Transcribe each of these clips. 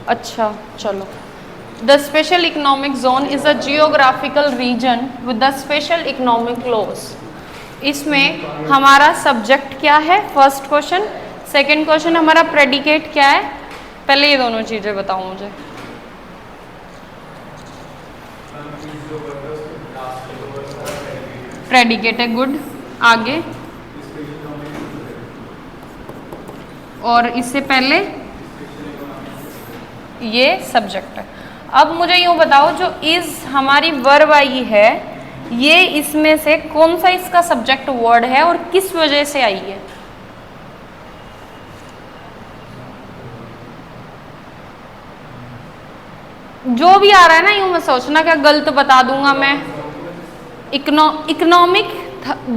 अच्छा चलो। The special economic zone is a geographical region with the special economic laws. इसमें हमारा subject क्या है, फर्स्ट क्वेश्चन। सेकंड क्वेश्चन हमारा प्रेडिकेट क्या है, पहले ये दोनों चीजें बताओ मुझे। प्रेडिकेट है, गुड। आगे और इससे पहले ये सब्जेक्ट है। अब मुझे यूँ बताओ, जो इज हमारी वर्ब आई है, ये इसमें से कौन सा इसका सब्जेक्ट वर्ड है और किस वजह से आई है? जो भी आ रहा है ना, यूँ मत सोचना क्या गलत बता दूंगा मैं। इकोनॉमिक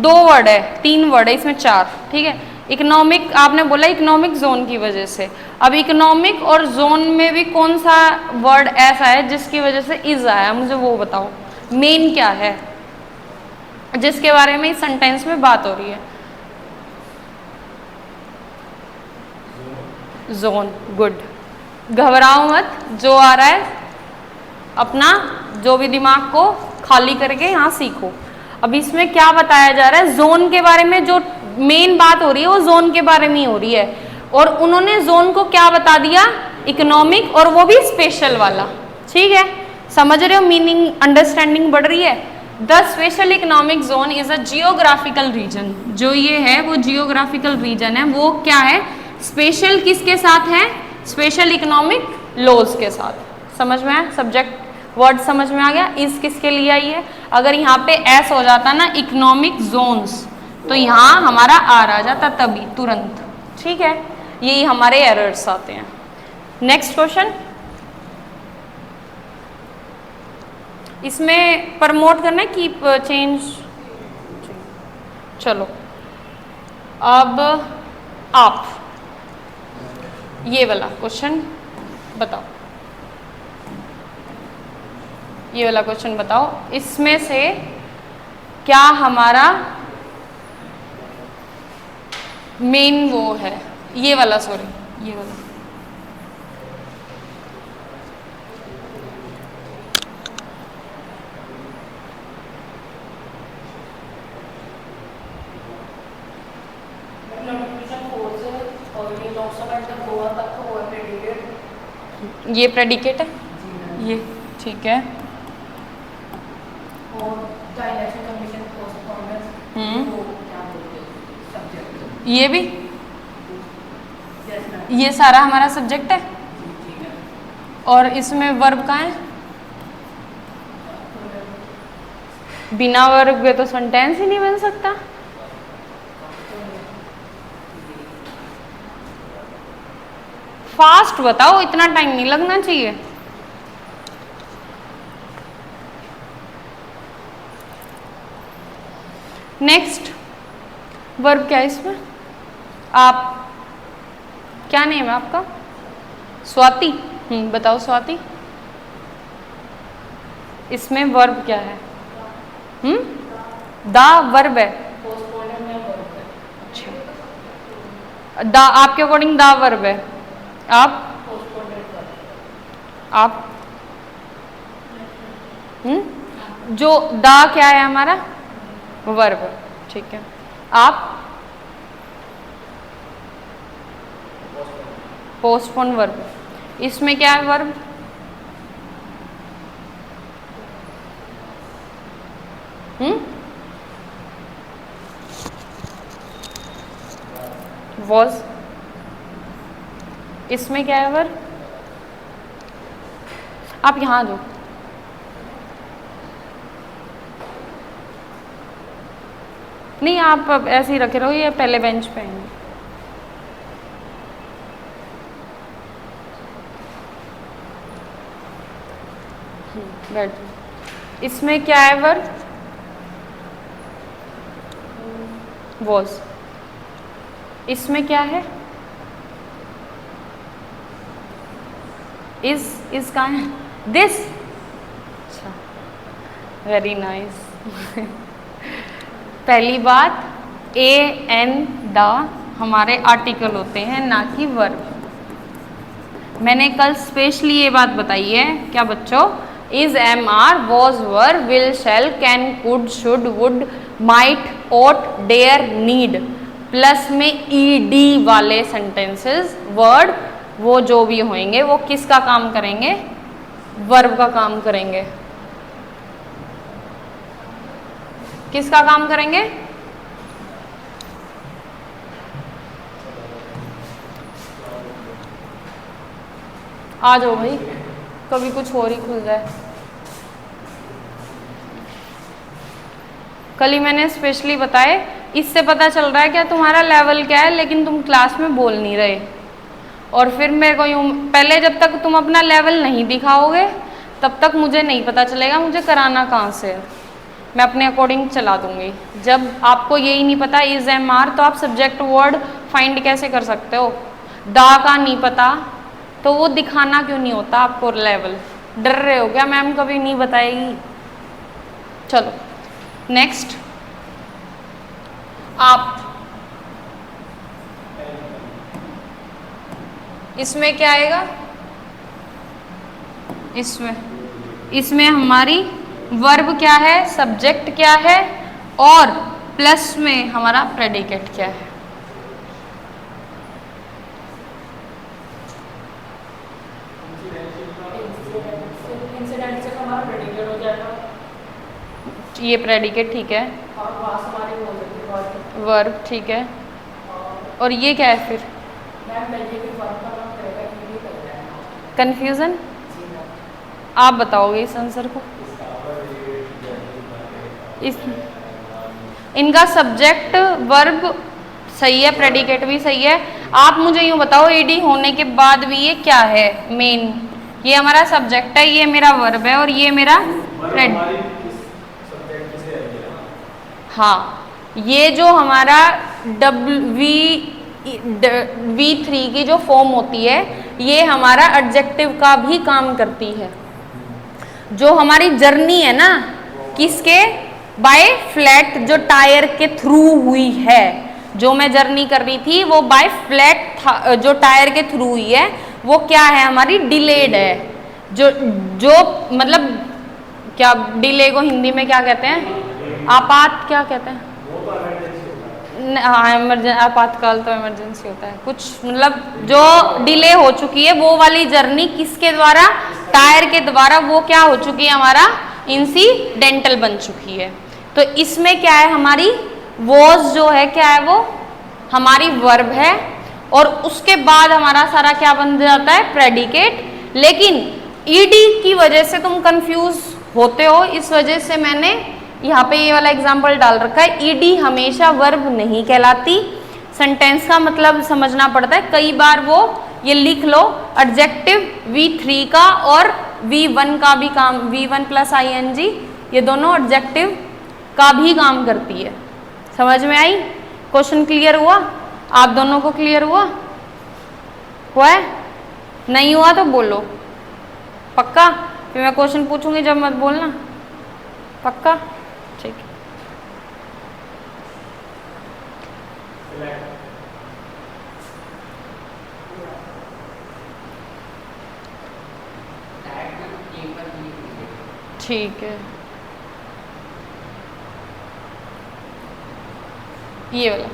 दो वर्ड है, तीन वर्ड है इसमें, चार, ठीक है। इकोनॉमिक आपने बोला इकोनॉमिक जोन की वजह से। अब इकोनॉमिक और जोन में भी कौन सा वर्ड ऐसा है जिसकी वजह से इज आया, मुझे वो बताओ। मेन क्या है जिसके बारे में इस सेंटेंस में बात हो रही है? Zone, good. घबराओ मत, जो आ रहा है अपना जो भी दिमाग को खाली करके यहाँ सीखो। अब इसमें क्या बताया जा रहा है, जोन के बारे में जो मेन बात हो रही है वो जोन के बारे में ही हो रही है। और उन्होंने जोन को क्या बता दिया, इकोनॉमिक, और वो भी स्पेशल वाला, ठीक है। समझ रहे हो, मीनिंग अंडरस्टैंडिंग बढ़ रही है। The special economic zone is a geographical reason. जो ये है वो जियोग्राफिकल रीजन है, वो क्या है, स्पेशल किसके साथ है, स्पेशल इकोनॉमिक लॉज के साथ। समझ में आया सब्जेक्ट, वर्ड समझ में आ गया। इस किसके लिए आई है? अगर यहाँ पे एस हो जाता ना, इकोनॉमिक जोन्स, तो यहाँ हमारा आर आ जाता तभी तुरंत, ठीक है। यही हमारे एरर्स आते हैं। नेक्स्ट क्वेश्चन, इसमें प्रमोट करना है कीप चेंज। चलो अब आप ये वाला क्वेश्चन बताओ, ये वाला क्वेश्चन बताओ। इसमें से क्या हमारा मेन वो है, ये वाला, सॉरी ये वाला। ये प्रेडिकेट है, ये ठीक है। ये भी, ये सारा हमारा सब्जेक्ट है। और इसमें वर्ब कहाँ है? बिना वर्ब के तो सेंटेंस ही नहीं बन सकता। फास्ट बताओ, इतना टाइम नहीं लगना चाहिए। नेक्स्ट वर्ब क्या है इसमें? आप, क्या नेम है आपका? स्वाति। बताओ स्वाति, इसमें वर्ब क्या है? दा वर्ब है। अच्छा, दा आपके अकॉर्डिंग दा वर्ब है। आप जो दा क्या है हमारा? वर्ब, ठीक है। आप पोस्टपोन वर्ब। इसमें क्या है वर्ब? वॉज। इसमें क्या है वर्ब? आप यहां आ जाओ। नहीं, आप अब ऐसे ही रखे रहो, ये पहले बेंच पे हैं। बैठ। इसमें क्या है वर्ब? वॉज। इसमें क्या है? इज कहाँ है? दिस। अच्छा, वेरी नाइस। पहली बात, ए एन द हमारे आर्टिकल होते हैं, ना कि वर्ब। मैंने कल स्पेशली ये बात बताई है क्या बच्चों, is, am, are, was, were, will, shall, can, could, should, would, might, ought, dare, need plus में ईडी वाले सेंटेंसेस वर्ड वो जो भी होंगे वो किसका काम करेंगे, वर्ब का काम करेंगे। किसका काम करेंगे, आ जाओ भाई, कभी कुछ और ही खुल जाए। कल ही मैंने स्पेशली बताए, इससे पता चल रहा है क्या तुम्हारा लेवल क्या है, लेकिन तुम क्लास में बोल नहीं रहे। और फिर मेरे को यूँ, पहले जब तक तुम अपना लेवल नहीं दिखाओगे तब तक मुझे नहीं पता चलेगा मुझे कराना कहाँ से है। मैं अपने अकॉर्डिंग चला दूंगी। जब आपको यही नहीं पता इज, एम, आर, तो आप सब्जेक्ट वर्ड फाइंड कैसे कर सकते हो। दा का नहीं पता तो वो दिखाना क्यों नहीं होता आपको लेवल। डर रहे हो क्या मैम कभी नहीं बताएगी। चलो नेक्स्ट, आप इसमें क्या आएगा, इसमें हमारी वर्ब क्या है, सब्जेक्ट क्या है और प्लस में हमारा प्रेडिकेट क्या है। ये प्रेडिकेट ठीक है, वर्ब ठीक है, और ये क्या है फिर, कंफ्यूजन। आप बताओगे इस आंसर को। इस इनका सब्जेक्ट वर्ब सही है, प्रेडिकेट भी सही है। आप मुझे यूँ बताओ ईडी होने के बाद भी ये क्या है, मेन, ये हमारा सब्जेक्ट है, ये मेरा वर्ब है और ये मेरा हाँ, ये जो हमारा V3 की जो फॉर्म होती है ये हमारा एडजेक्टिव का भी काम करती है। जो हमारी जर्नी है ना किसके, बाय फ्लैट, जो टायर के थ्रू हुई है, जो मैं जर्नी कर रही थी वो बाय फ्लैट जो टायर के थ्रू हुई है वो क्या है, हमारी डिलेड है। जो मतलब क्या डिले को हिंदी में क्या कहते हैं, आपात क्या कहते हैं, हाँ आपातकाल तो इमरजेंसी होता है कुछ, मतलब जो डिले हो चुकी है वो वाली जर्नी किसके द्वारा, टायर के द्वारा, वो क्या हो चुकी है, हमारा इंसिडेंटल बन चुकी है। तो इसमें क्या है, हमारी वॉज जो है क्या है, वो हमारी वर्ब है और उसके बाद हमारा सारा क्या बन जाता है, प्रेडिकेट। लेकिन ईडी की वजह से तुम कंफ्यूज होते हो, इस वजह से मैंने यहाँ पे ये वाला एग्जाम्पल डाल रखा है। ईडी हमेशा वर्ब नहीं कहलाती, सेंटेंस का मतलब समझना पड़ता है। कई बार वो ये लिख लो एडजेक्टिव V3 का और V1 का भी काम, V1 प्लस ING ये दोनों एडजेक्टिव का भी काम करती है। समझ में आई, क्वेश्चन क्लियर हुआ, आप दोनों को क्लियर हुआ है, नहीं हुआ तो बोलो पक्का, फिर मैं क्वेश्चन पूछूंगी जब मत बोलना, पक्का, ठीक। ठीक है, ये वाला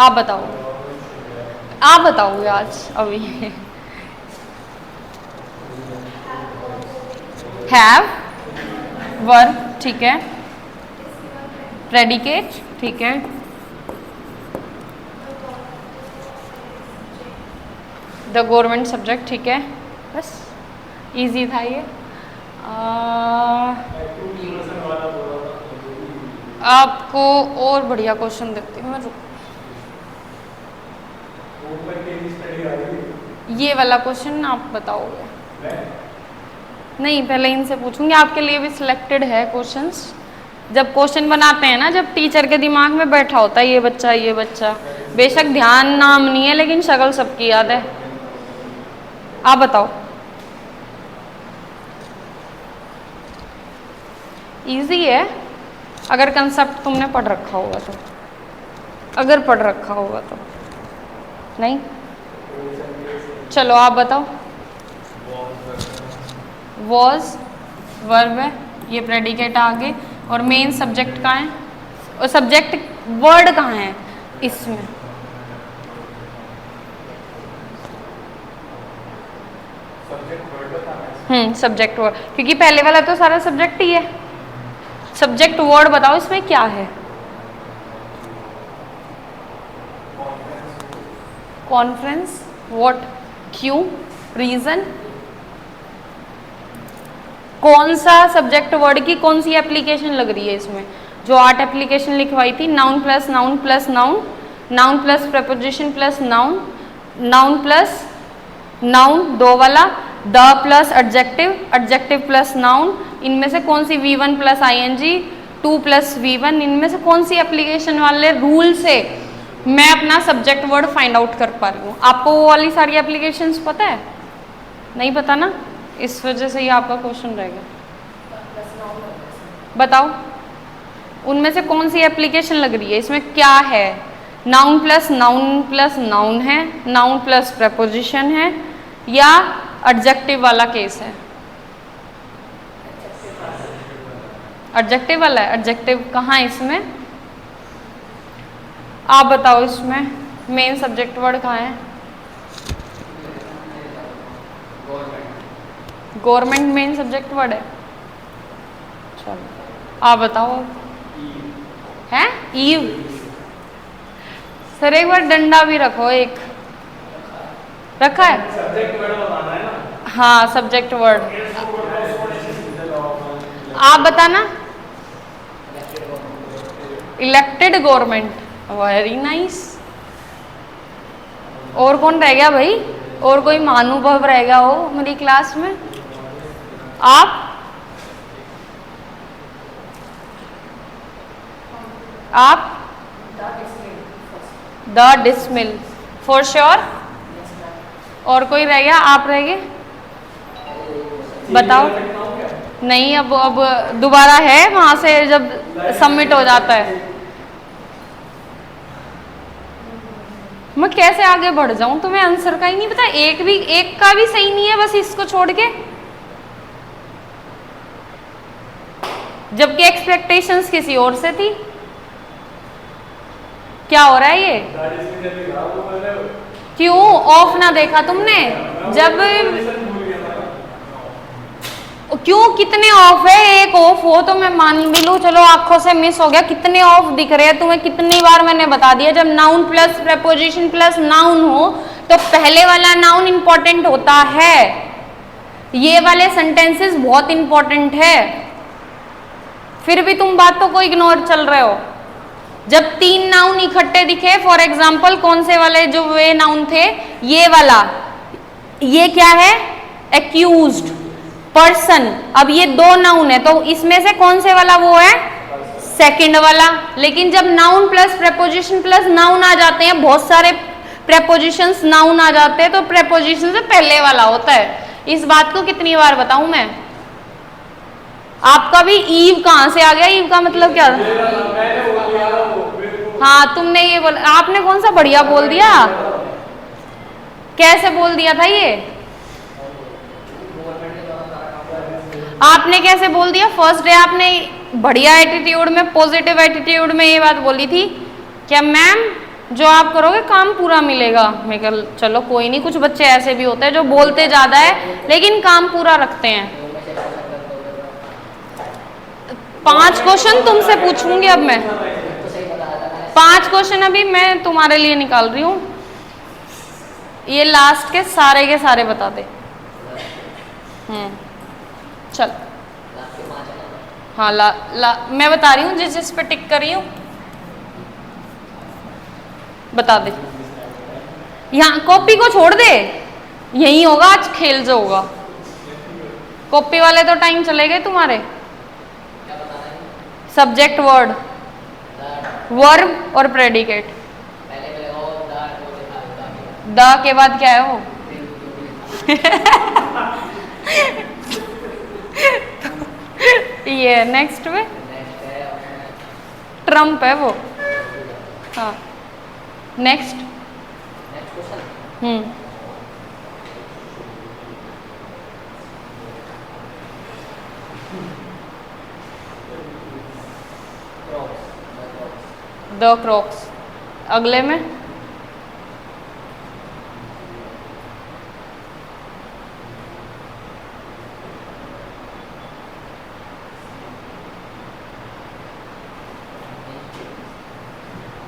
आप बताओ, आप बताओगे आज अभी। हैव वर्ब ठीक है, प्रेडिकेट ठीक है, द गवर्नमेंट सब्जेक्ट ठीक है, बस इजी था ये। आपको और बढ़िया क्वेश्चन देती हूँ मैं, ये वाला क्वेश्चन आप बताओगे, नहीं पहले इनसे पूछूंगी, आपके लिए भी सिलेक्टेड है क्वेश्चंस। जब क्वेश्चन बनाते हैं ना, जब टीचर के दिमाग में बैठा होता है ये बच्चा, बेशक ध्यान नाम नहीं है लेकिन शक्ल सबकी याद है। आप बताओ, इजी है अगर कंसेप्ट तुमने पढ़ रखा होगा तो, अगर पढ़ रखा होगा तो, नहीं चलो आप बताओ। वॉज वर्ब है, ये प्रेडिकेट आगे, और मेन सब्जेक्ट कहाँ है, और सब्जेक्ट वर्ड कहाँ है इसमें? सब्जेक्ट वर्ड, क्योंकि पहले वाला तो सारा सब्जेक्ट ही है। सब्जेक्ट वर्ड बताओ इसमें क्या है? कॉन्फ्रेंस, व्हाट, क्यों, रीजन। कौन सा सब्जेक्ट वर्ड की कौन सी एप्लीकेशन लग रही है इसमें? जो 8 एप्लीकेशन लिखवाई थी, noun plus noun plus noun, noun plus preposition plus noun, noun plus noun 2 वाला, the plus adjective, adjective plus noun, इनमें से कौन सी V1 plus ING, 2 plus V1, इनमें से कौन सी एप्लीकेशन वाले रूल से मैं अपना सब्जेक्ट वर्ड फाइंड आउट कर पा रही हूँ? आपको वो वाली सारी एप्लीकेशंस पता है? नहीं पता ना, इस वजह से ये आपका क्वेश्चन रहेगा। बताओ उनमें से कौन सी एप्लीकेशन लग रही है इसमें? क्या है? नाउन प्लस नाउन है, नाउन प्लस प्रेपोजिशन है, या एडजेक्टिव वाला केस है? एडजेक्टिव वाला है। एडजेक्टिव कहाँ है इसमें? आप बताओ इसमें मेन सब्जेक्ट वर्ड कहाँ है? गवर्नमेंट मेन सब्जेक्ट वर्ड है। चलो आप बताओ। है ईव। सर एक बार डंडा भी रखो, एक रखा है? सब्जेक्ट वर्ड बताना है ना? हाँ सब्जेक्ट वर्ड। आप बताना। Elected government, very nice. और कौन रह गया भाई? और कोई महानुभव रह गया हो मेरी क्लास में? आप द डिसमिल फॉर श्योर। और कोई रह गया? आप रह गए, बताओ। नहीं, अब दोबारा है वहां से जब सबमिट हो जाता है। मैं कैसे आगे बढ़ जाऊं, तुम्हें आंसर का ही नहीं पता? एक का भी सही नहीं है, बस इसको छोड़ के। जबकि एक्सपेक्टेशंस किसी और से थी। क्या हो रहा है ये? क्यों ऑफ ना देखा तुमने? जब क्यों कितने ऑफ है? एक ऑफ हो तो मैं मान भी लूं, चलो आंखों से मिस हो गया। कितने ऑफ दिख रहे हैं तुम्हें? कितनी बार मैंने बता दिया, जब noun plus preposition plus noun हो तो पहले वाला नाउन इंपॉर्टेंट होता है। ये वाले सेंटेंसेस बहुत इंपॉर्टेंट है, फिर भी तुम बातों को इग्नोर चल रहे हो। जब 3 नाउन इकट्ठे दिखे, फॉर एग्जाम्पल कौन से वाले जो वे नाउन थे, ये वाला, ये क्या है? Accused, person. अब ये 2 नाउन है तो इसमें से कौन से वाला वो है? सेकंड वाला। लेकिन जब noun plus preposition plus noun आ जाते हैं, बहुत सारे प्रेपोजिशंस नाउन आ जाते हैं, तो प्रेपोजिशन से पहले वाला होता है। इस बात को कितनी बार बताऊं मैं? आपका भी ईव कहां से आ गया? ईव का मतलब क्या? हाँ तुमने ये बोला, आपने कौन सा बढ़िया बोल दिया? कैसे बोल दिया था ये? आपने कैसे बोल दिया? फर्स्ट डे आपने बढ़िया एटीट्यूड में, पॉजिटिव एटीट्यूड में ये बात बोली थी, क्या मैम जो आप करोगे काम पूरा मिलेगा। मैं कल चलो कोई नहीं, कुछ बच्चे ऐसे भी होते हैं जो बोलते ज्यादा है लेकिन काम पूरा रखते हैं। 5 क्वेश्चन तुमसे पूछूंगी अब मैं। 5 क्वेश्चन अभी मैं तुम्हारे लिए निकाल रही हूँ, ये लास्ट के सारे बता दे। चल हाँ मैं बता रही हूँ, जिस पे टिक कर रही हूँ बता दे। यहाँ कॉपी को छोड़ दे, यही होगा आज खेल जो होगा। कॉपी वाले तो टाइम चले गए तुम्हारे। सब्जेक्ट वर्ड, वर्ब और प्रेडिकेट। द के बाद क्या है वो? ये नेक्स्ट में ट्रम्प है वो। हाँ नेक्स्ट। The Crocs. अगले में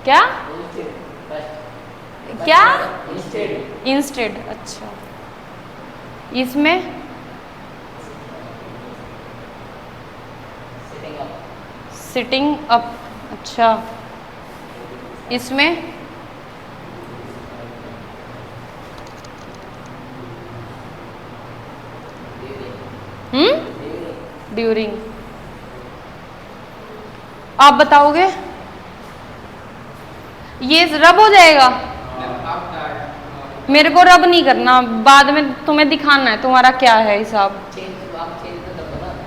क्या क्या इंस्टेड। अच्छा, इसमें सिटिंग अप। अच्छा, इसमें ड्यूरिंग। आप बताओगे? ये रब हो जाएगा। मेरे को रब नहीं करना, बाद में तुम्हें दिखाना है तुम्हारा क्या है हिसाब।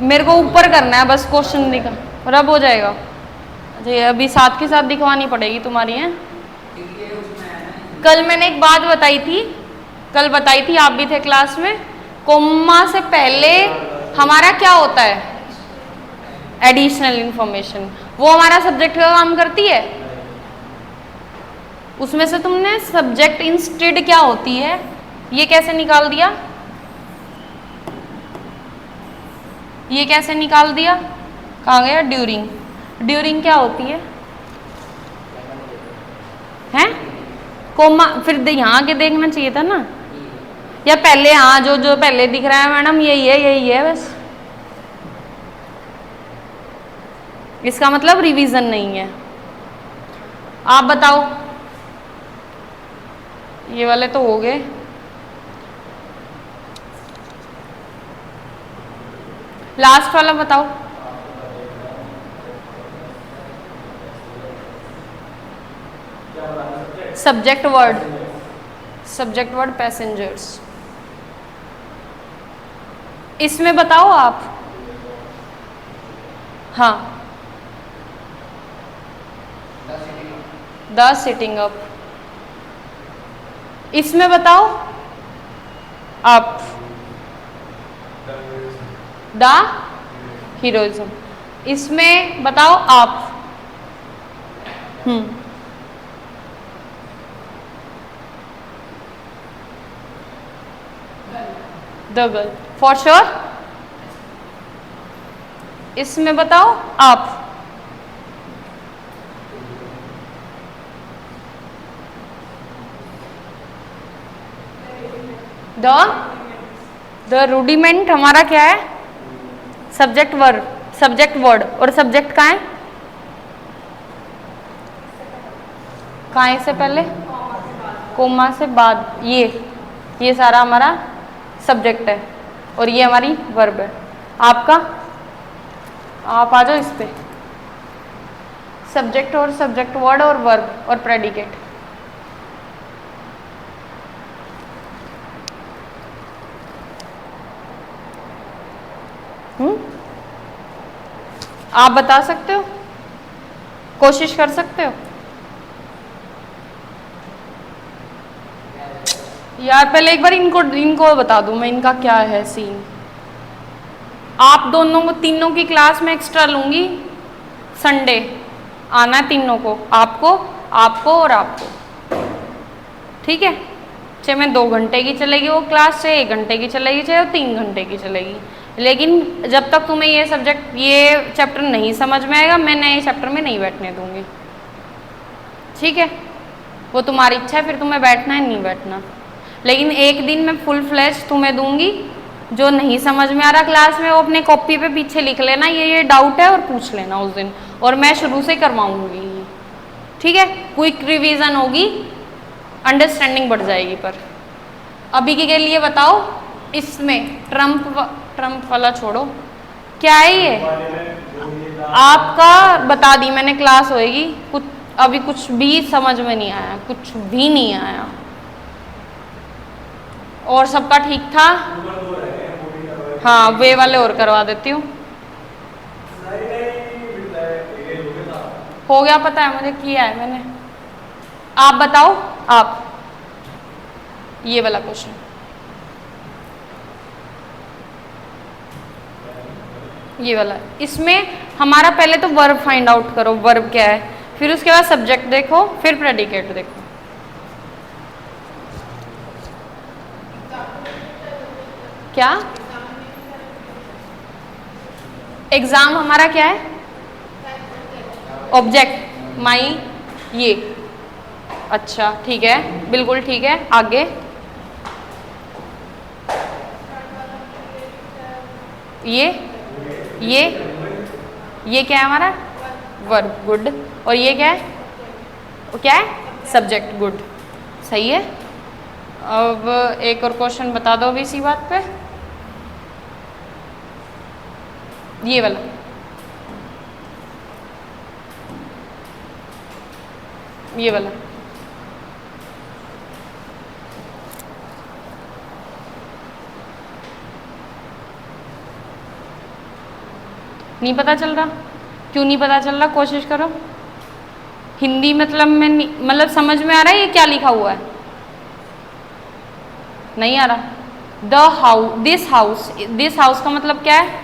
मेरे को ऊपर करना है बस, क्वेश्चन दिखा, रब हो जाएगा। अच्छा, ये अभी साथ के साथ दिखवानी पड़ेगी तुम्हारी है। कल मैंने एक बात बताई थी, कल बताई थी, आप भी थे क्लास में। कोमा से पहले हमारा क्या होता है? Additional information. वो हमारा सब्जेक्ट का काम करती है। उसमें से तुमने सब्जेक्ट इंस्टेड क्या होती है ये कैसे निकाल दिया? ये कैसे निकाल दिया? कहाँ गया? ड्यूरिंग। ड्यूरिंग क्या होती है? हैं? कोमा फिर यहाँ के देखना चाहिए था ना, या पहले? हाँ, जो जो पहले दिख रहा है मैडम यही है, यही है बस। इसका मतलब रिवीजन नहीं है। आप बताओ, ये वाले तो हो गए। लास्ट वाला बताओ। Subject word, subject word passengers. इसमें बताओ आप। हाँ, द सिटिंग अप। इसमें बताओ आप। The heroism. इसमें बताओ आप। The girl for sure. इसमें बताओ आप। द रूडिमेंट हमारा क्या है? Subject verb, subject word. और सब्जेक्ट कहाँ है? कहाँ है से पहले? कोमा से बाद। ये सारा हमारा सब्जेक्ट है और ये हमारी वर्ब है। आपका, आप आ जाओ इस पे। सब्जेक्ट और सब्जेक्ट वर्ड और वर्ब और प्रेडिकेट। आप बता सकते हो? कोशिश कर सकते हो? यार पहले एक बार इनको बता दूं मैं, इनका क्या है सीन। आप दोनों को, तीनों की क्लास में एक्स्ट्रा लूंगी। संडे आना है तीनों को, आपको, आपको और आपको। ठीक है? चाहे मैं 2 घंटे की चलेगी वो क्लास, चाहे 1 घंटे की चलेगी, चाहे 3 घंटे की चलेगी। लेकिन जब तक तुम्हें ये सब्जेक्ट, ये चैप्टर नहीं समझ में आएगा, मैं नए चैप्टर में नहीं बैठने दूंगी। ठीक है? वो तुम्हारी इच्छा है, फिर तुम्हें बैठना है नहीं बैठना। लेकिन एक दिन मैं फुल फ्लैश तुम्हें दूंगी। जो नहीं समझ में आ रहा क्लास में वो अपने कॉपी पे पीछे लिख लेना, ये डाउट है, और पूछ लेना उस दिन, और मैं शुरू से करवाऊंगी। ठीक है? क्विक रिवीजन होगी, अंडरस्टैंडिंग बढ़ जाएगी। पर अभी के लिए बताओ, इसमें ट्रम्प वाला छोड़ो, क्या है ये? आपका बता दी मैंने, क्लास होएगी। कुछ अभी कुछ भी समझ में नहीं आया, कुछ भी नहीं आया। और सबका ठीक था? हाँ, वे वाले और करवा देती हूँ। हो गया, पता है मुझे, किया है मैंने। आप बताओ, आप ये वाला क्वेश्चन, ये वाला। इसमें हमारा पहले तो वर्ब फाइंड आउट करो, वर्ब क्या है, फिर उसके बाद सब्जेक्ट देखो, फिर प्रेडिकेट देखो। क्या एग्जाम हमारा क्या है, ऑब्जेक्ट माई, ये अच्छा ठीक है, बिल्कुल ठीक है। आगे ये क्या है हमारा, वर्ब, गुड। और ये क्या है, वो क्या है, सब्जेक्ट, गुड, सही है। अब एक और क्वेश्चन बता दो अभी इसी बात पे, ये वाला। ये वाला नहीं पता चल रहा, क्यों नहीं पता चल रहा, कोशिश करो। हिंदी मतलब में मतलब समझ में आ रहा है ये क्या लिखा हुआ है, नहीं आ रहा। The house, this house, this house का मतलब क्या है,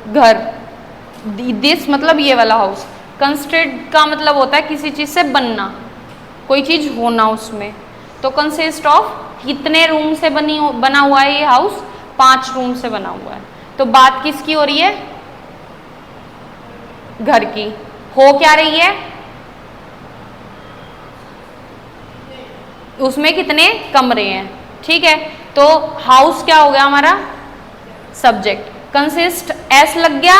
घर। दिस मतलब ये वाला हाउस। कंस्ट्रक्ट का मतलब होता है किसी चीज से बनना, कोई चीज होना उसमें। तो कंसिस्ट ऑफ, कितने रूम से बना हुआ है ये हाउस, 5 रूम से बना हुआ है। तो बात किसकी हो रही है, घर की। हो क्या रही है, उसमें कितने कमरे हैं, ठीक है। तो हाउस क्या हो गया हमारा, सब्जेक्ट। कंसिस्ट एस लग गया,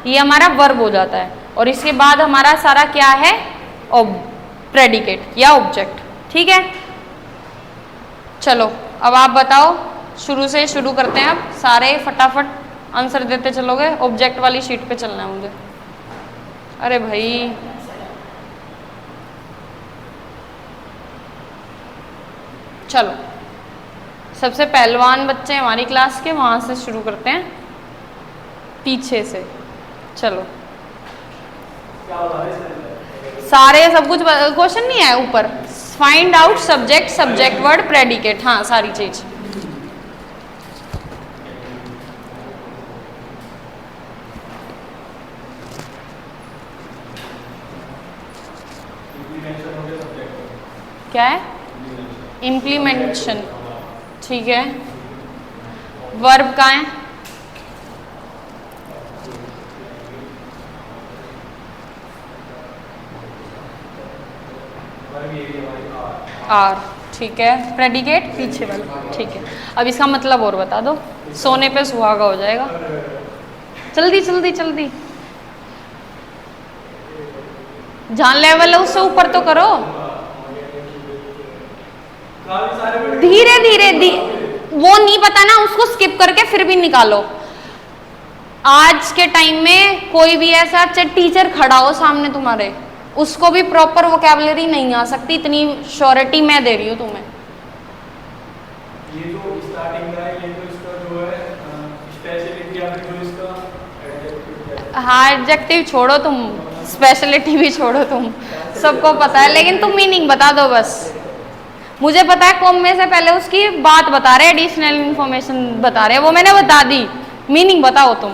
ये हमारा वर्ब हो जाता है। और इसके बाद हमारा सारा क्या है, प्रेडिकेट या ऑब्जेक्ट, ठीक है। चलो अब आप बताओ, शुरू से शुरू करते हैं। अब सारे फटाफट आंसर देते चलोगे, ऑब्जेक्ट वाली शीट पे चलना है मुझे। अरे भाई चलो, सबसे पहलवान बच्चे हमारी क्लास के, वहां से शुरू करते हैं, पीछे से। चलो सारे सब कुछ क्वेश्चन नहीं है ऊपर, find out subject, subject word, predicate, हाँ सारी चीज। क्या है, इम्प्लीमेंटेशन, ठीक है। वर्ब का है, आर, ठीक है। प्रेडिकेट पीछे वाला, ठीक है। अब इसका मतलब और बता दो, सोने पे सुहागा हो जाएगा। जल्दी जल्दी जल्दी, जहां लेवल है उससे ऊपर तो करो, धीरे धीरे वो नहीं पता ना, उसको स्किप करके फिर भी निकालो। आज के टाइम में कोई भी ऐसा टीचर खड़ा हो सामने तुम्हारे, उसको भी प्रॉपर वोकैबुलरी नहीं आ सकती, इतनी श्योरिटी मैं दे रही हूँ तुम्हें। ये जो स्टार्टिंग का है, ये तो इसका जो है स्पेशलिटी या फिर जो इसका हाँ, एडजेक्टिव छोड़ो तुम, स्पेशलिटी भी छोड़ो तुम, सबको पता है, लेकिन तुम मीनिंग बता दो बस। मुझे पता है कॉम में से पहले उसकी बात बता रहे, एडिशनल इंफॉर्मेशन बता रहे, वो मैंने बता दी, मीनिंग बताओ तुम।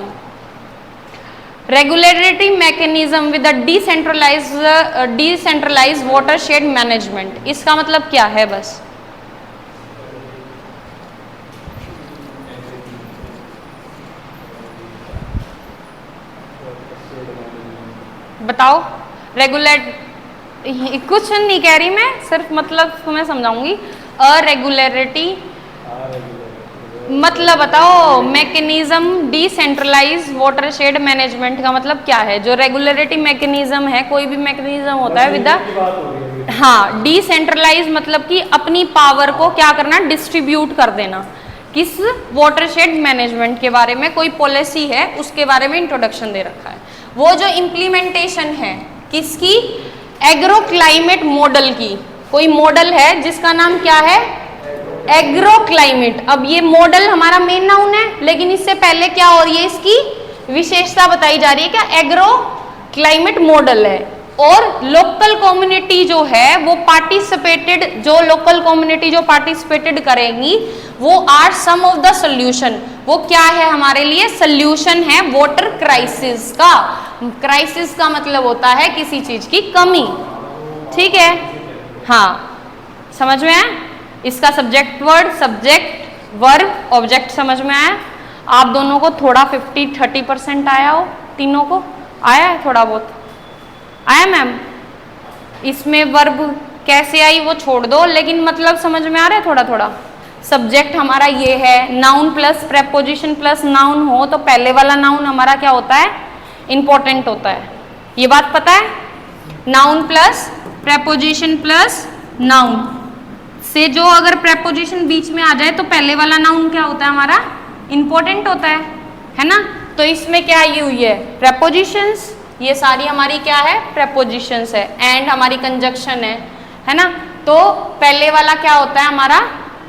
Regulatory mechanism with decentralise watershed management, इसका मतलब क्या है, बस बताओ। रेगुलेट, कुछ नहीं कह रही मैं, सिर्फ मतलब तुम्हें समझाऊंगी। अरेगुलरिटी मतलब बताओ, मैकेनिज्म डिसेंट्रलाइज वाटरशेड मैनेजमेंट का मतलब क्या है। जो रेगुलरिटी मैकेनिज्म है, कोई भी मैकेनिज्म होता है विद, हाँ, डिसेंट्रलाइज मतलब कि अपनी पावर को क्या करना, डिस्ट्रीब्यूट कर देना। किस, वाटरशेड मैनेजमेंट के बारे में कोई पॉलिसी है, उसके बारे में इंट्रोडक्शन दे रखा है। वो जो इम्प्लीमेंटेशन है किसकी, एग्रो क्लाइमेट मॉडल की, कोई मॉडल है जिसका नाम क्या है, एग्रो क्लाइमेट। अब ये मॉडल हमारा मेन नाउन है, लेकिन इससे पहले क्या हो रही है, इसकी विशेषता बताई जा रही है, क्या एग्रो क्लाइमेट मॉडल है। और लोकल कम्युनिटी जो है वो पार्टिसिपेटेड, जो लोकल कम्युनिटी जो पार्टिसिपेटेड करेंगी वो are some of the solution, वो क्या है हमारे लिए, सोल्यूशन है वाटर क्राइसिस का। क्राइसिस का मतलब होता है किसी चीज की कमी, ठीक है। हाँ समझ में आया, इसका subject word, subject verb object समझ में आया। आप दोनों को थोड़ा 50-30% आया हो, तीनों को आया है थोड़ा बहुत, आया मैम। इसमें वर्ब कैसे आई वो छोड़ दो, लेकिन मतलब समझ में आ रहा है थोड़ा थोड़ा। सब्जेक्ट हमारा ये है, noun plus preposition plus noun हो तो पहले वाला नाउन हमारा क्या होता है, इंपॉर्टेंट होता है, ये बात पता है। Noun plus preposition plus noun से जो अगर प्रेपोजिशन बीच में आ जाए तो पहले वाला नाउन क्या होता है हमारा, इंपॉर्टेंट होता है ना। तो इसमें क्या आई हुई है, प्रेपोजिशंस, ये सारी हमारी क्या है, प्रेपोजिशंस है, एंड हमारी कंजक्शन है ना। तो पहले वाला क्या होता है हमारा,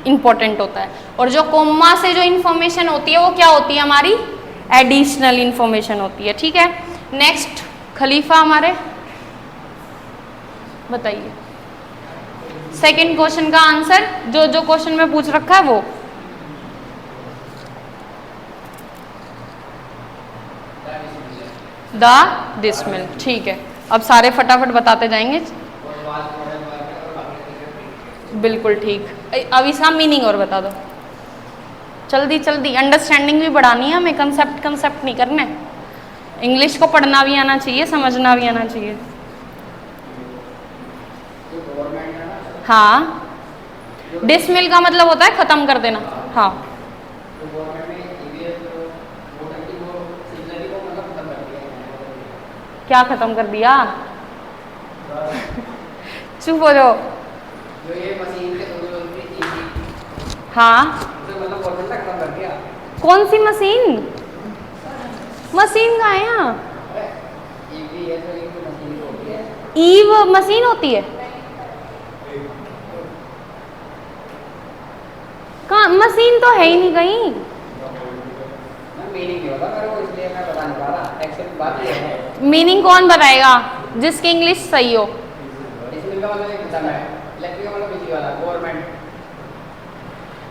इंपॉर्टेंट होता है, और जो कोमा से जो इंफॉर्मेशन होती है वो क्या होती है हमारी, एडिशनल इंफॉर्मेशन होती है, ठीक है। नेक्स्ट खलीफा हमारे बताइए सेकंड क्वेश्चन का आंसर, जो क्वेश्चन में पूछ रखा है वो। द डिसमिल, ठीक है। अब सारे फटाफट बताते जाएंगे, बिल्कुल ठीक। अब इसका मीनिंग और बता दो जल्दी जल्दी, अंडरस्टैंडिंग भी बढ़ानी है हमें, कंसेप्ट नहीं करने। इंग्लिश को पढ़ना भी आना चाहिए, समझना भी आना चाहिए। हाँ, डिसमिल का मतलब होता है खत्म कर देना। हाँ क्या खत्म कर दिया चुप हो जाओ। जो ये मशीन के हाँ मतलब गवर्नमेंट खत्म कर दिया। कौन सी मशीन, मशीन कहाँ है यहाँ, ईव मशीन होती है कहाँ, मशीन तो है ही नहीं कहीं। मीनिंग नहीं होता मेरे को, इसलिए मैं बता नहीं पा रहा। एक्चुअली बात ये है, मीनिंग कौन बताएगा, जिसकी इंग्लिश सही हो। इसमें का मतलब एक खत्म है, इलेक्ट्रिक का मतलब बिजली वाला, गवर्नमेंट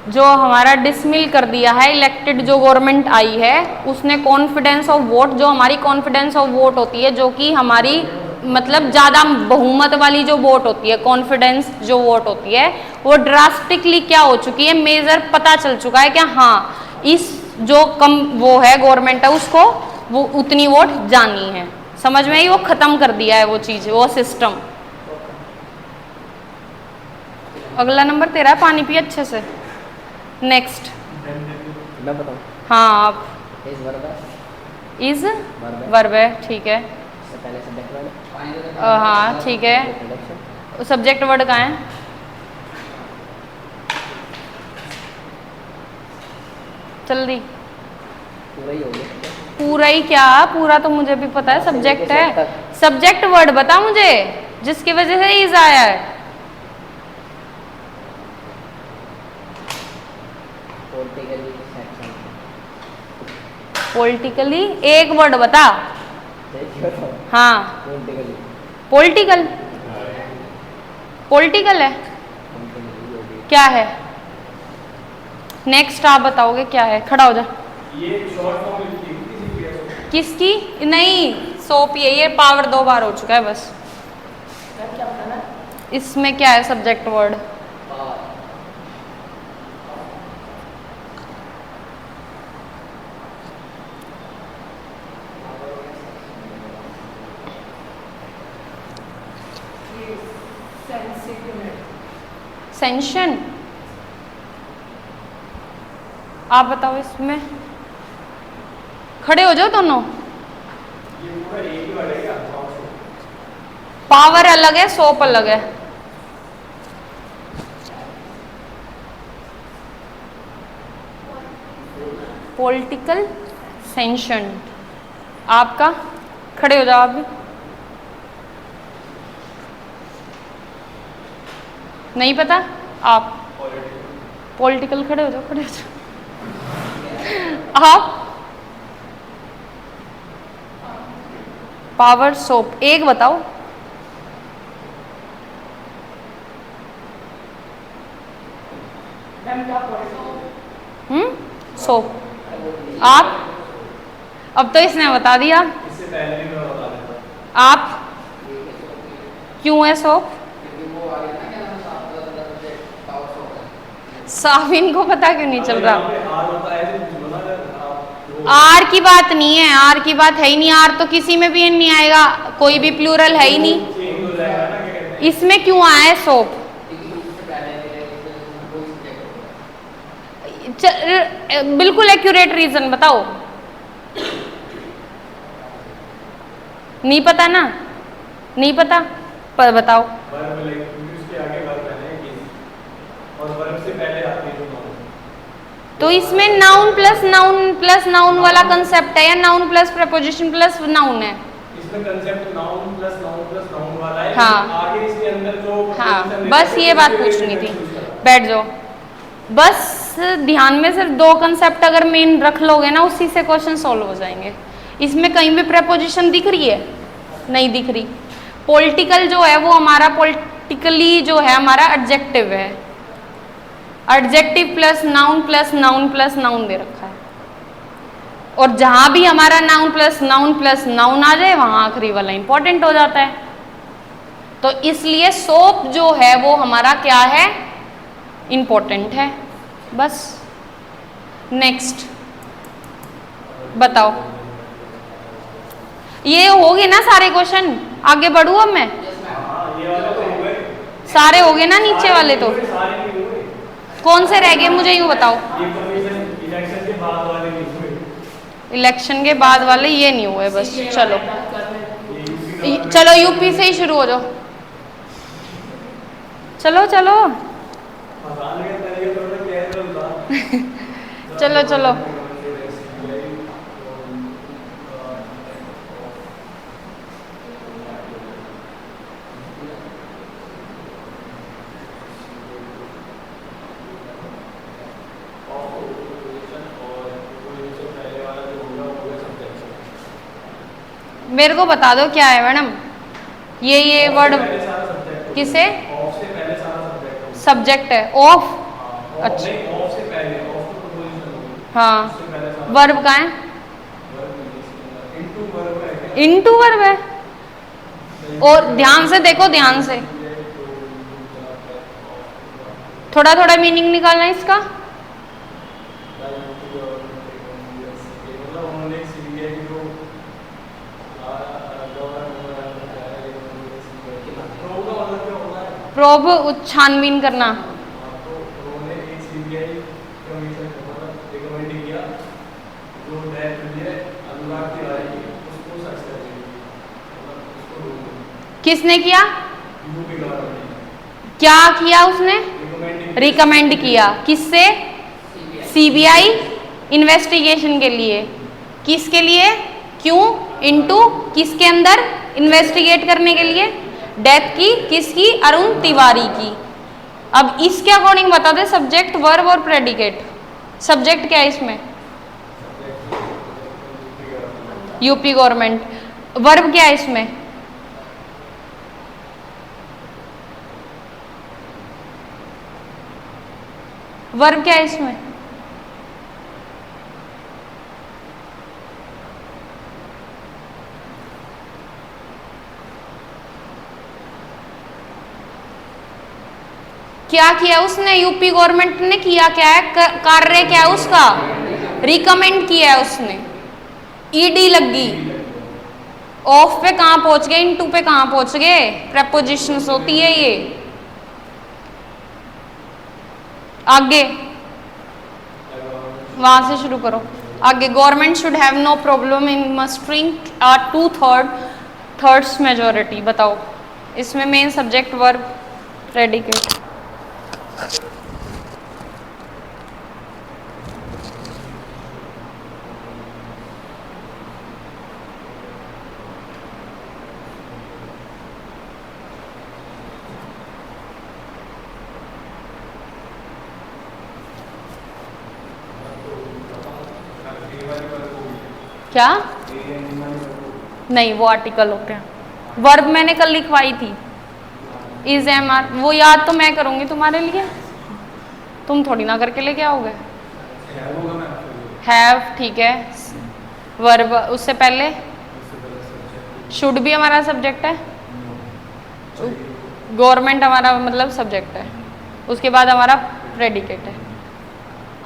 जो हमारा डिसमिल कर दिया है, इलेक्टेड जो गवर्नमेंट आई है उसने कॉन्फिडेंस ऑफ वोट, जो हमारी कॉन्फिडेंस ऑफ वोट होती है, जो कि हमारी मतलब ज़्यादा बहुमत वाली जो वोट होती है, कॉन्फिडेंस जो वोट होती है, वो ड्रास्टिकली क्या हो चुकी है, मेजर पता चल चुका है कि हाँ इस जो कम वो है गवर्नमेंट है उसको वो उतनी वोट जानी है, समझ में आई, वो खत्म कर दिया है वो चीज़, वो सिस्टम। अगला नंबर तेरा है, पानी पिए अच्छे से। नेक्स्ट मैं बताऊं, हाँ आप, इस वर्ब है, इज वर्ब है, ठीक है। इससे पहले सब्जेक्ट वर्ड, हाँ ठीक है, इंट्रोडक्शन, सब्जेक्ट वर्ड कहाँ है, जल्दी पूरा ही हो गया। पूरा ही क्या, पूरा तो मुझे भी पता है, सब्जेक्ट है, सब्जेक्ट वर्ड बता मुझे जिसकी वजह से इज आया है। पॉलिटिकली एक वर्ड बता। हाँ पॉलिटिकल, पॉलिटिकल है, क्या है नेक्स्ट आप बताओगे क्या है, खड़ा हो जा। ये शॉर्ट फॉर्म लिखी है किसी क्रिया से। किसकी, नहीं सोप, ये पावर 2 बार हो चुका है बस। इसमें क्या है सब्जेक्ट वर्ड, सेंशन, आप बताओ इसमें, खड़े हो जाओ दोनों। ये पूरा एक ही वर्ड है क्या? पावर अलग है, सोप अलग है। पॉलिटिकल सेंशन, आपका खड़े हो जाओ आप भी, नहीं पता आप, पॉलिटिकल खड़े हो जाओ, खड़े हो जाओ आप, पावर सोप, एक बताओ सोप। आप? अब तो इसने बता दिया। इससे पहले भी मैं बता देता हूँ। आप? क्यों है सोप? क्योंकि वो आ गया ना क्या नाम साफ सब्जेक्ट पावर सोप है। साफ इनको पता क्यों नहीं चल रहा? आर होता है तो बोला अगर आप जो आर की बात नहीं है, आर की बात है ही नहीं। आर तो किसी में भी नहीं आएगा, कोई भी प्लूरल है ही नहीं। चेंज हो जाएगा ना, क्या कहते हैं? इसमें क्यों आया है सोप? क्योंकि उससे पहले कोई सब्जेक्ट बिल्कुल एक्यूरेट रीजन बताओ। नहीं पता ना? नहीं पता पर बताओ। वर्ब लाइक क्योंकि उसके आगे वर्ब है ना कि, और वर्ब से पहले आती है जो नाउन। तो इसमें नाउन प्लस नाउन वाला कंसेप्ट है या noun plus preposition plus noun है? इसमें कंसेप्ट नाउन प्लस नाउन वाला है। हाँ। आगे इसके अंदर जो हाँ, preposition बस है, ये बात उसके पूछनी related थी। use करा। बैठ जाओ। बस ध्यान में सिर्फ दो कंसेप्ट अगर मेन रख लोगे ना, उसी से क्वेश्चन सॉल्व हो जाएंगे। इसमें कहीं भी प्रपोजिशन दिख रही है? नहीं दिख रही। पॉलिटिकल जो है वो हमारा पॉलिटिकली जो है हमारा एडजेक्टिव है। एडजेक्टिव प्लस नाउन दे रखा है, और जहां भी हमारा नाउन प्लस नाउन आ जाए वहां आखिरी वाला इंपॉर्टेंट हो जाता है। तो इसलिए सोप जो है वो हमारा क्या है? इंपॉर्टेंट है। बस नेक्स्ट बताओ। ये हो गए ना सारे क्वेश्चन? आगे बढ़ू अब मैं? हाँ, ये वाले तो हो गए। सारे हो गए ना नीचे वाले? तो सारे नहीं हुए। कौन से रह गए मुझे यूं बताओ। ये परमिशन इलेक्शन के बाद वाले नहीं हुए। इलेक्शन के बाद वाले ये नहीं हुए। बस चलो ये यूपी चलो यूपी से ही शुरू हो जाओ। चलो चलो आसान है, तरीके तो मैं कह रहा था। चलो चलो मेरे को बता दो क्या है मैडम? ये वर्ड किसे? ऑफ से पहले सारा सब्जेक्ट सब्जेक्ट है। ऑफ? अच्छा नहीं, ऑफ से पहले, ऑफ तो प्रीपोजिशन होगी। हाँ। उससे पहले सारा वर्ब का है? वर्ब नहीं है, इनटू वर्ब है क्या? इनटू वर्ब है। और ध्यान से देखो, ध्यान से थोड़ा थोड़ा मीनिंग निकालना है इसका। मतलब उन्होंने एक सीख लिया कि जो प्रोब का मतलब क्या होता है? प्रोब छानबीन करना। तो उन्होंने एक सीबीआई कमीशन को मतलब रिकमेंड किया जो डेथ हुई है अनुराग तिवारी की, उसको सक्सेस दी, मतलब उसको रोक दिया। किसने किया? यूपी गवर्नमेंट ने क्या किया उसने? रिकमेंड रिकमेंड किया। किससे? सीबीआई इन्वेस्टिगेशन के लिए। किसके लिए? क्यों? इनटू किसके अंदर? इन्वेस्टिगेट करने के लिए। डेथ की किसकी? अरुण तिवारी की। अब इसके अकॉर्डिंग बता दे सब्जेक्ट, वर्ब और प्रेडिकेट। सब्जेक्ट क्या है इसमें? UP government. वर्ब क्या है इसमें? वर्ब क्या है इसमें? क्या किया उसने? यूपी गवर्नमेंट ने किया क्या है? कार्य क्या है उसका? रिकमेंड किया है उसने। ईडी लगी। ऑफ पे कहां पहुंच गए? इनटू पे कहां पहुंच गए? प्रेपोजिशंस होती है ये। आगे वहां से शुरू करो। आगे government should have no problem in mustering a 2/3 majority. बताओ इसमें मेन सब्जेक्ट, वर्ब, प्रेडिकेट। क्या? नहीं, वो आर्टिकल होते हैं। वर्ब मैंने कल लिखवाई थी। इज एम आर, वो याद तो मैं करूंगी तुम्हारे लिए, तुम थोड़ी ना करके लेके आओगे। होगा मैं हैव, ठीक है। वर्ब उससे पहले शुड भी हमारा सब्जेक्ट है। गवर्नमेंट हमारा मतलब सब्जेक्ट है। उसके बाद हमारा प्रेडिकेट है।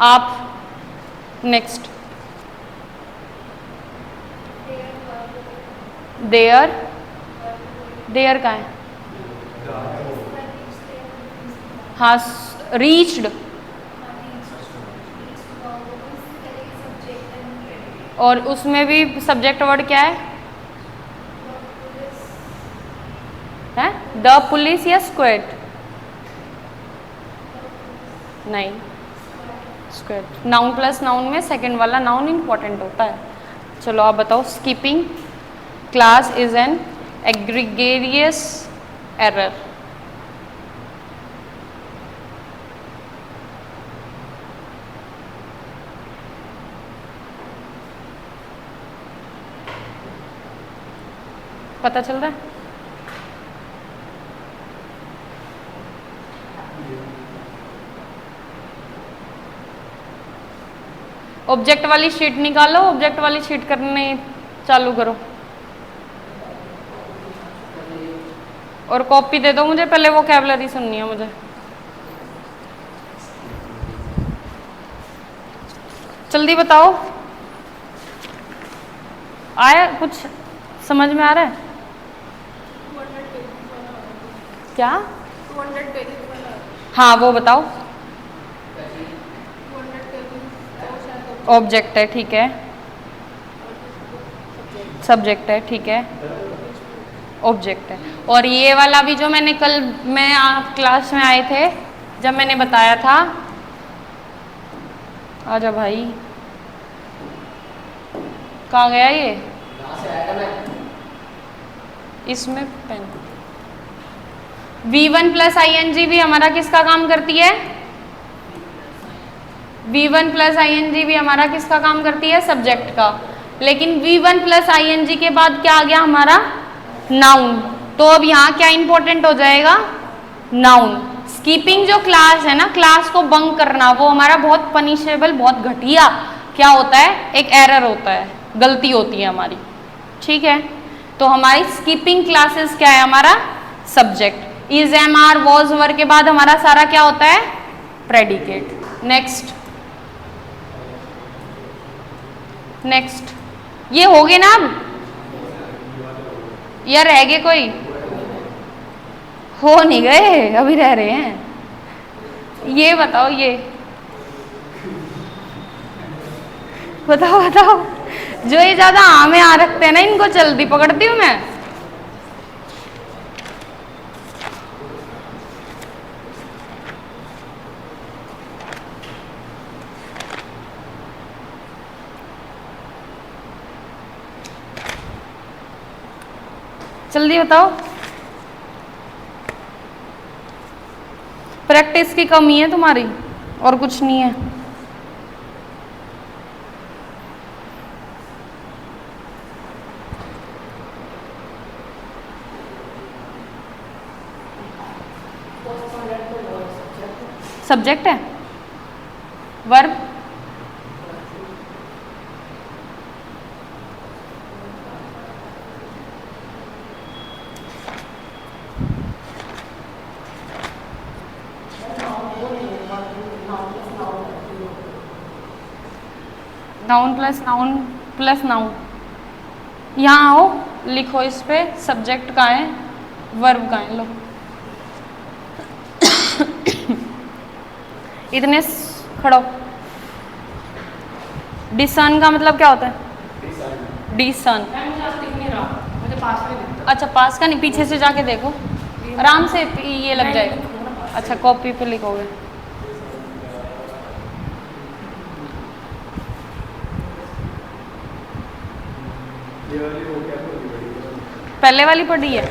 आप नेक्स्ट। देयर, देयर का है? हाँ, रीच्ड। और उसमें भी सब्जेक्ट वर्ड क्या है? द पुलिस या स्क्वेड? नहीं, स्क्वेड। नाउन प्लस नाउन में सेकंड वाला नाउन इंपॉर्टेंट होता है। चलो आप बताओ। Skipping class is an egregious error. पता चल रहा है? ऑब्जेक्ट वाली शीट निकालो, ऑब्जेक्ट वाली शीट करने चालू करो। और कॉपी दे दो मुझे, पहले वोकैबुलरी सुननी है मुझे। जल्दी बताओ। आया कुछ समझ में आ रहा है? क्या? 200 पेजेस वाला। हाँ वो बताओ। ऑब्जेक्ट है, ठीक है। सब्जेक्ट है, ठीक है। ऑब्जेक्ट है। और ये वाला भी जो मैंने कल में आप क्लास में आए थे जब मैंने बताया था, आजा भाई, कहाँ गया ये? इसमें पेन। V1 प्लस ING भी हमारा किसका काम करती है? V1 प्लस ING भी हमारा किसका काम करती है? सब्जेक्ट का। लेकिन V1 प्लस ING के बाद क्या आ गया हमारा? नाउन। तो अब यहाँ क्या इंपॉर्टेंट हो जाएगा? नाउन। स्कीपिंग जो क्लास है ना, क्लास को बंक करना, वो हमारा बहुत पनिशेबल, बहुत घटिया क्या होता है? एक एरर होता है, गलती होती है हमारी। ठीक है, तो हमारी स्कीपिंग क्लासेस क्या है? हमारा subject. Is, am, are, was, were के बाद हमारा सारा क्या होता है? प्रेडिकेट। Next next. ये हो गए ना? अब या रह गए कोई? हो नहीं गए, अभी रह रहे हैं। ये बताओ, ये बताओ बताओ। जो ये ज्यादा आमे आ रखते हैं ना, इनको जल्दी पकड़ती हूँ मैं। जल्दी बताओ। प्रैक्टिस की कमी है तुम्हारी, और कुछ नहीं है। सब्जेक्ट है, verb, noun plus noun plus noun. यहाँ आओ, लिखो इस पे सब्जेक्ट का है, वर्ब का है। लो इतने खड़ो। डिसन का मतलब क्या होता है? डिसन। अच्छा, पास का नहीं, पीछे से जाके देखो, आराम से ये लग जाएगा। अच्छा, कॉपी पे लिखोगे। पहले वाली पढ़ी है?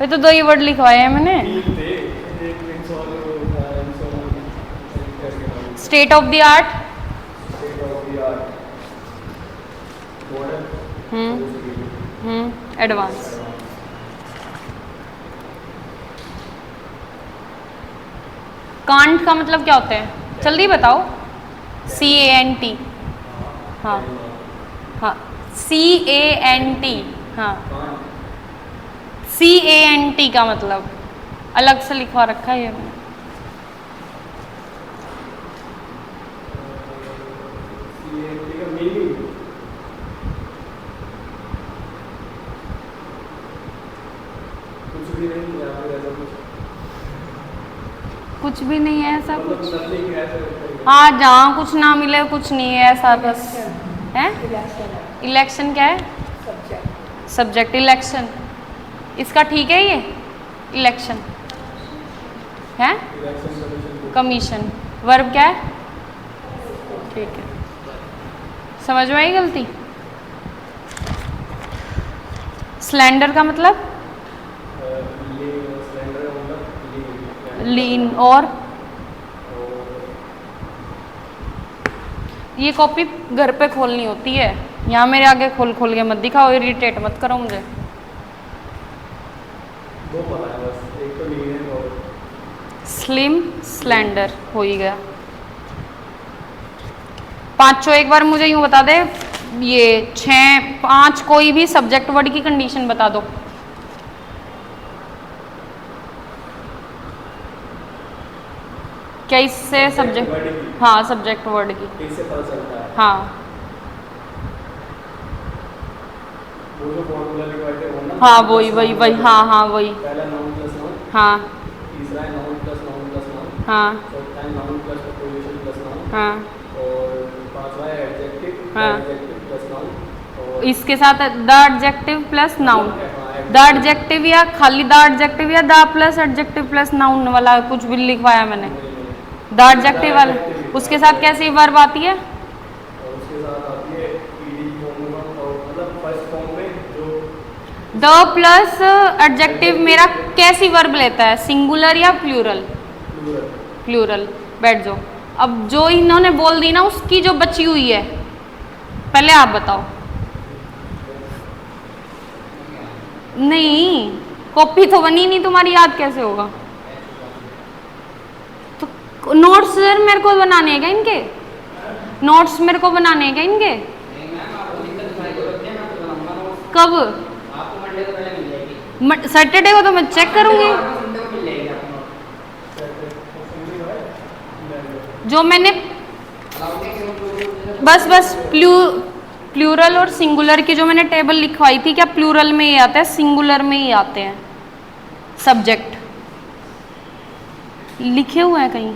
ये तो दो ही वर्ड लिखवाए हैं मैंने। State of the art, advance. Can't का मतलब क्या होता है, जल्दी बताओ। CANT। हाँ हाँ, CANT। हाँ, CANT का मतलब अलग से लिखवा रखा है ये मैंने। CANT का मीनिंग कुछ भी नहीं, या फिर ऐसा कुछ भी नहीं है ऐसा मतलब कुछ। नथिंग ऐसा। हाँ, जहाँ कुछ ना मिले कुछ नहीं है ऐसा बस है। इलेक्शन है, इलेक्शन क्या है? सब्जेक्ट। सब्जेक्ट इलेक्शन, इसका ठीक है ये इलेक्शन है। Election commission. कमीशन, वर्ब क्या है? ठीक है, समझ में आई गलती। स्लेंडर का मतलब सिलेंडर मतलब लीन। और ये कॉपी घर पे खोलनी होती है, यहाँ मेरे आगे खोल खोल के मत दिखाओ, इरिटेट मत करो मुझे। दो पता है बस, एक तो लीन है और स्लिम स्लेंडर हो ही गया। पांचों एक बार मुझे यूं बता दे, ये 6 5 कोई भी सब्जेक्ट वर्ड की कंडीशन बता दो। क्या इससे सब्जेक्ट, हाँ सब्जेक्ट वर्ड की, इससे पता चलता है। हाँ वो जो फॉर्मूला लिखवाए थे वो ना, हाँ वही वही वही, हाँ हाँ वही, पहला नाउन प्लस नाउन, हाँ तीसरा है noun plus noun plus noun, हाँ चौथा है noun plus preposition plus noun, हाँ। और पांचवा है एडजेक्टिव, हाँ। एडजेक्टिव प्लस नाउन, और इसके साथ the adjective plus noun, the adjective या खाली द एडजेक्टिव या the plus adjective plus noun वाला कुछ भी लिखवाया मैंने। द एडजेक्टिव वाला, उसके साथ कैसी वर्ब आती है? और उसके साथ आती है ईडी फॉर्म में, और मतलब फर्स्ट फॉर्म में जो द प्लस एडजेक्टिव मेरा कैसी वर्ब लेता है, सिंगुलर या प्लूरल? प्लूरल। प्लूरल। बैठ जाओ। अब जो इन्होंने बोल दी ना उसकी जो बची हुई है, पहले आप बताओ। नहीं, कॉपी तो बनी नहीं तुम्हारी, याद कैसे होगा? तो नोट्स सर मेरे को बनाने हैं क्या इनके? नोट्स मेरे को बनाने हैं क्या इनके? नहीं मैम, आपको दिक्कत दिखाई दे रही है, मैं आपको बनाऊंगा नोट्स। कब? आपको मंडे को पहले मिल जाएगी। सैटरडे को तो मैं चेक करूंगी। संडे को मिल जाएगी आपको नोट्स। जो मैंने अलाउड है कि वो बस बस प्लूरल और सिंगुलर की जो मैंने टेबल लिखवाई थी, क्या प्लूरल में ही आता है, सिंगुलर में ही आते हैं सब्जेक्ट? लिखे हुए हैं कहीं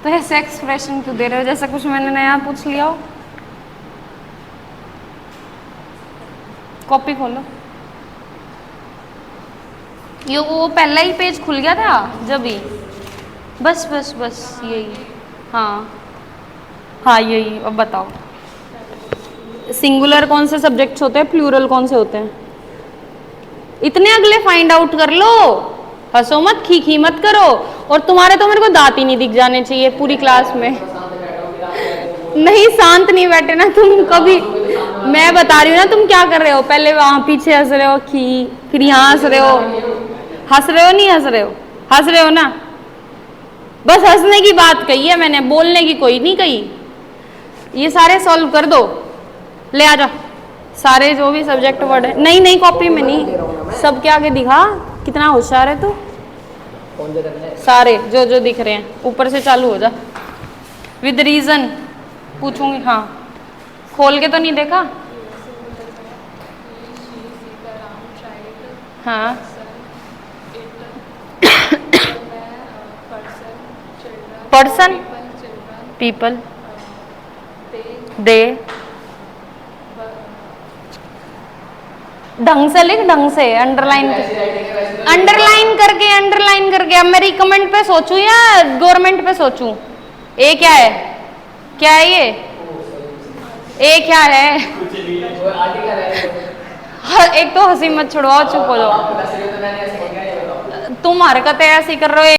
तो ऐसे एक्सप्रेशन क्यों दे रहे हो जैसे कुछ मैंने नया पूछ लिया हो? कॉपी खोलो। ये वो पहला ही पेज खुल गया था जब ही। बस बस बस यही, हाँ हाँ यही। अब बताओ, सिंगुलर कौन से सब्जेक्ट्स होते हैं, प्लूरल कौन से होते हैं? इतने अगले फाइंड आउट कर लो, हंसो मत, खी मत करो। और तुम्हारे तो मेरे को दांत ही नहीं दिख जाने चाहिए पूरी क्लास में। नहीं शांत नहीं बैठे ना तुम कभी, मैं बता रही हूँ ना तुम क्या कर रहे हो। पहले वहां पीछे हंस रहे हो खी, फिर यहाँ हंस रहे हो। हंस रहे हो नहीं हंस रहे हो? हंस रहे हो ना? बस हंसने की बात कही है मैंने, बोलने की कोई नहीं कही। ये सारे सॉल्व कर दो, ले आ जाओ सारे जो भी सब्जेक्ट वर्ड है। नहीं नहीं कॉपी में नहीं, सबके आगे दिखा कितना होशियार है तू। कौन से करने सारे जो जो दिख रहे हैं ऊपर से चालू हो जा। विद रीजन पूछूंगी, हाँ खोल के तो नहीं देखा? हाँ पर्सन, पीपल, दे। ढंग से लिख, ढंग से अंडरलाइन अंडरलाइन करके। अब मैं रिकमेंड पे सोचूं या गवर्नमेंट पे सोचूं? ए क्या है, क्या है ये? ए क्या है? एक तो हंसी मत छुड़वाओ, चुप हो जाओ। तुम हरकतें ऐसी कर रहे हो।